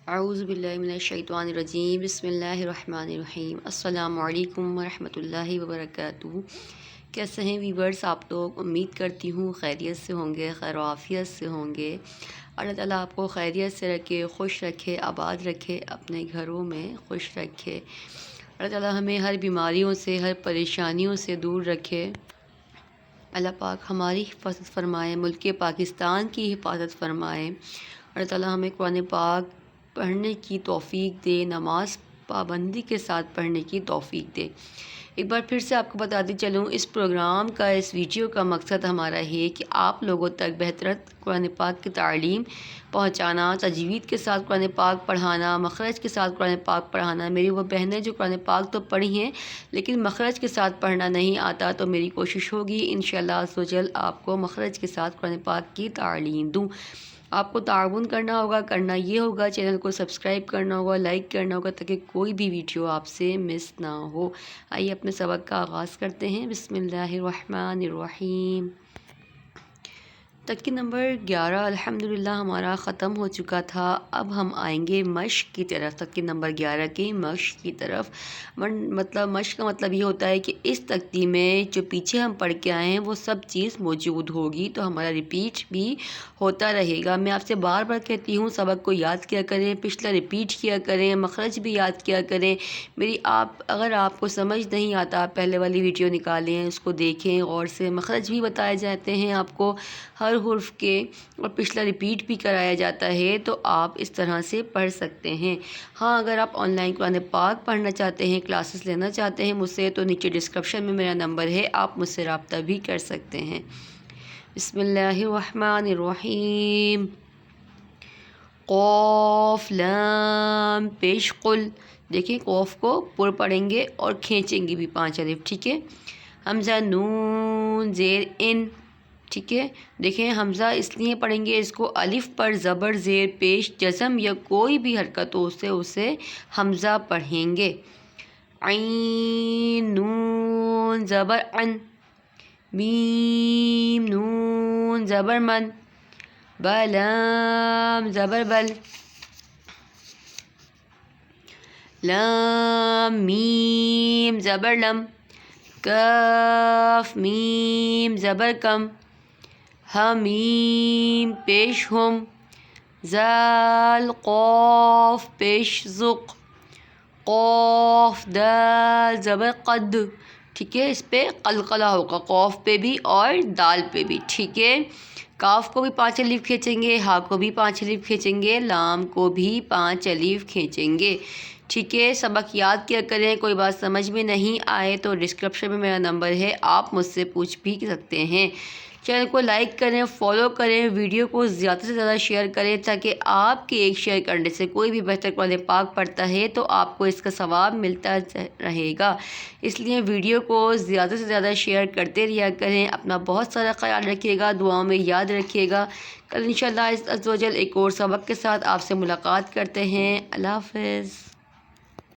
اعوذ باللہ من الشیطان الرجیم بسم اللہ الرحمن الرحیم السلام علیکم ورحمۃ اللہ وبرکاتہ۔ کیسے ہیں ویورز آپ لوگ؟ امید کرتی ہوں خیریت سے ہوں گے، خیر و عافیت سے ہوں گے۔ اللہ تعالیٰ آپ کو خیریت سے رکھے، خوش رکھے، آباد رکھے، اپنے گھروں میں خوش رکھے۔ اللہ تعالیٰ ہمیں ہر بیماریوں سے، ہر پریشانیوں سے دور رکھے۔ اللہ پاک ہماری حفاظت فرمائے، ملک پاکستان کی حفاظت فرمائے۔ اللہ تعالیٰ ہمیں قرآن پاک پڑھنے کی توفیق دے، نماز پابندی کے ساتھ پڑھنے کی توفیق دے۔ ایک بار پھر سے آپ کو بتاتی چلوں، اس پروگرام کا، اس ویڈیو کا مقصد ہمارا ہے کہ آپ لوگوں تک بہتر قرآن پاک کی تعلیم پہنچانا، تجوید کے ساتھ قرآن پاک پڑھانا، مخرج کے ساتھ قرآن پاک پڑھانا۔ میری وہ بہنیں جو قرآن پاک تو پڑھی ہیں لیکن مخرج کے ساتھ پڑھنا نہیں آتا، تو میری کوشش ہوگی انشاءاللہ عز و جل آپ کو مخرج کے ساتھ قرآن پاک کی تعلیم دوں۔ آپ کو تعاون کرنا ہوگا، کرنا یہ ہوگا چینل کو سبسکرائب کرنا ہوگا، لائک کرنا ہوگا تاکہ کوئی بھی ویڈیو آپ سے مس نہ ہو۔ آئیے اپنے سبق کا آغاز کرتے ہیں۔ بسم اللہ الرحمن الرحیم۔ ترکیب نمبر 11 الحمدللہ ہمارا ختم ہو چکا تھا۔ اب ہم آئیں گے مشق کی طرف، ترکیب نمبر 11 کی مشق کی طرف۔ مشق کا مطلب یہ ہوتا ہے کہ اس ترکیب میں جو پیچھے ہم پڑھ کے آئے ہیں وہ سب چیز موجود ہوگی، تو ہمارا ریپیٹ بھی ہوتا رہے گا۔ میں آپ سے بار بار کہتی ہوں سبق کو یاد کیا کریں، پچھلا ریپیٹ کیا کریں، مخرج بھی یاد کیا کریں۔ اگر آپ کو سمجھ نہیں آتا، پہلے والی ویڈیو نکالیں، اس کو دیکھیں غور سے، مخرج بھی بتائے جاتے ہیں آپ کو ہر حرف کے، اور پچھلا ریپیٹ بھی کرایا جاتا ہے، تو آپ اس طرح سے پڑھ سکتے ہیں۔ ہاں، اگر آپ آن لائن قرآن پاک پڑھنا چاہتے ہیں، کلاسز لینا چاہتے ہیں مجھ سے، تو نیچے ڈسکرپشن میں میرا نمبر ہے، آپ مجھ سے رابطہ بھی کر سکتے ہیں۔ بسم اللہ الرحمن الرحیم۔ قاف لام پیش قل، دیکھیں قاف کو پر پڑھیں گے اور کھینچیں گے بھی 5 الف، ٹھیک ہے۔ حمزہ نون زیر ان، ٹھیک ہے۔ دیکھیں حمزہ اس لیے پڑھیں گے، اس کو الف پر زبر زیر پیش جزم یا کوئی بھی حرکت ہو سے اسے حمزہ پڑھیں گے۔ عین نون زبر ان، میم نون زبر من، بلام زبر بل، لام میم زبر لم، کاف میم زبر کم، حمیم پیش ہم، زال قاف پیش ذق، قاف دال زبر قد، ٹھیک ہے۔ اس پہ قلقلہ ہوگا، قاف پہ بھی اور دال پہ بھی، ٹھیک ہے۔ کاف کو بھی 5 الف کھینچیں گے، ہا کو بھی 5 الف کھینچیں گے، لام کو بھی 5 الف کھینچیں گے، ٹھیک ہے۔ سبق یاد کیا کریں، کوئی بات سمجھ میں نہیں آئے تو ڈسکرپشن میں میرا نمبر ہے، آپ مجھ سے پوچھ بھی سکتے ہیں۔ چینل کو لائک کریں، فالو کریں، ویڈیو کو زیادہ سے زیادہ شیئر کریں تاکہ آپ کے ایک شیئر کرنے سے کوئی بھی بہتر قرآن پاک پڑھتا ہے تو آپ کو اس کا ثواب ملتا رہے گا۔ اس لیے ویڈیو کو زیادہ سے زیادہ شیئر کرتے رہا کریں۔ اپنا بہت سارا خیال رکھیے گا، دعاؤں میں یاد رکھیے گا۔ کل انشاءاللہ عز و جل ایک اور سبق کے ساتھ آپ سے ملاقات کرتے ہیں۔ اللہ حافظ۔